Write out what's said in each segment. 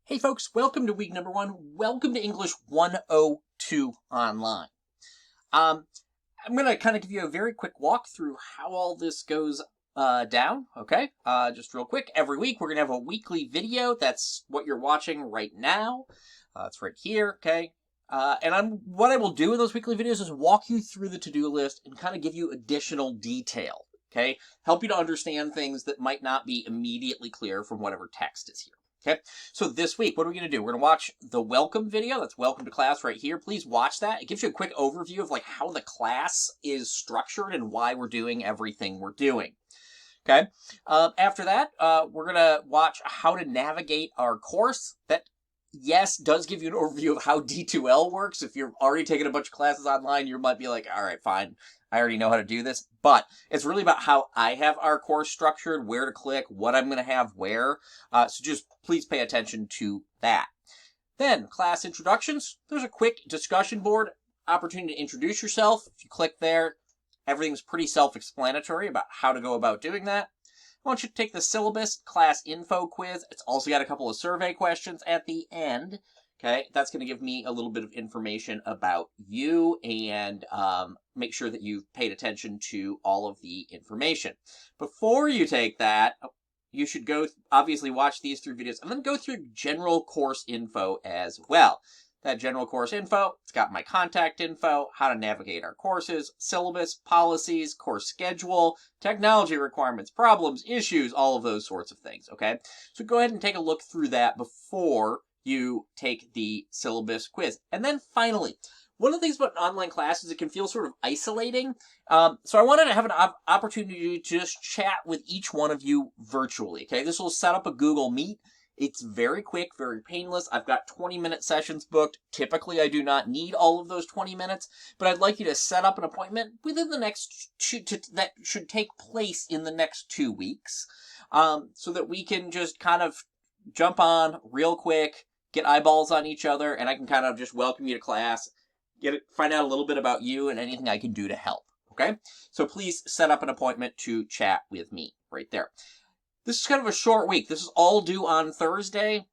Hey folks, welcome to week number 1. Welcome to English 102 Online. I'm going to kind of give you a very quick walk through how all this goes down, okay? Just real quick, every week we're going to have a weekly video. That's what you're watching right now. It's right here, okay? What I will do in those weekly videos is walk you through the to-do list and kind of give you additional detail, okay? Help you to understand things that might not be immediately clear from whatever text is here. Okay, so this week, what are we going to do? We're going to watch the welcome video. That's welcome to class right here. Please watch that. It gives you a quick overview of like how the class is structured and why we're doing everything we're doing. Okay, after that, we're going to watch how to navigate our course. That, yes, does give you an overview of how D2L works. If you're already taking a bunch of classes online, you might be like, all right, fine. I already know how to do this, but it's really about how I have our course structured, where to click, what I'm going to have where. So just please pay attention to that. Then class introductions. There's a quick discussion board, opportunity to introduce yourself. If you click there, everything's pretty self-explanatory about how to go about doing that. I want you to take the syllabus class info quiz. It's also got a couple of survey questions at the end. Okay, that's going to give me a little bit of information about you and make sure that you've paid attention to all of the information. Before you take that, you should go, obviously, watch these 3 videos and then go through general course info as well. That general course info, it's got my contact info, how to navigate our courses, syllabus, policies, course schedule, technology requirements, problems, issues, all of those sorts of things, okay? So go ahead and take a look through that before you take the syllabus quiz. And then finally, one of the things about an online class is it can feel sort of isolating. So I wanted to have an opportunity to just chat with each one of you virtually, okay? This will set up a Google Meet. It's very quick, very painless. I've got 20-minute sessions booked. Typically, I do not need all of those 20 minutes, but I'd like you to set up an appointment within the next that should take place in the next 2 weeks, so that we can just kind of jump on real quick, get eyeballs on each other, and I can kind of just welcome you to class, find out a little bit about you and anything I can do to help, okay? So please set up an appointment to chat with me right there. This is kind of a short week. This is all due on Thursday,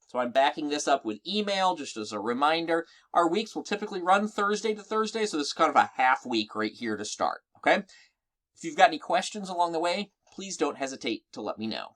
so I'm backing this up with email just as a reminder. Our weeks will typically run Thursday to Thursday, so this is kind of a half week right here to start, okay? If you've got any questions along the way, please don't hesitate to let me know.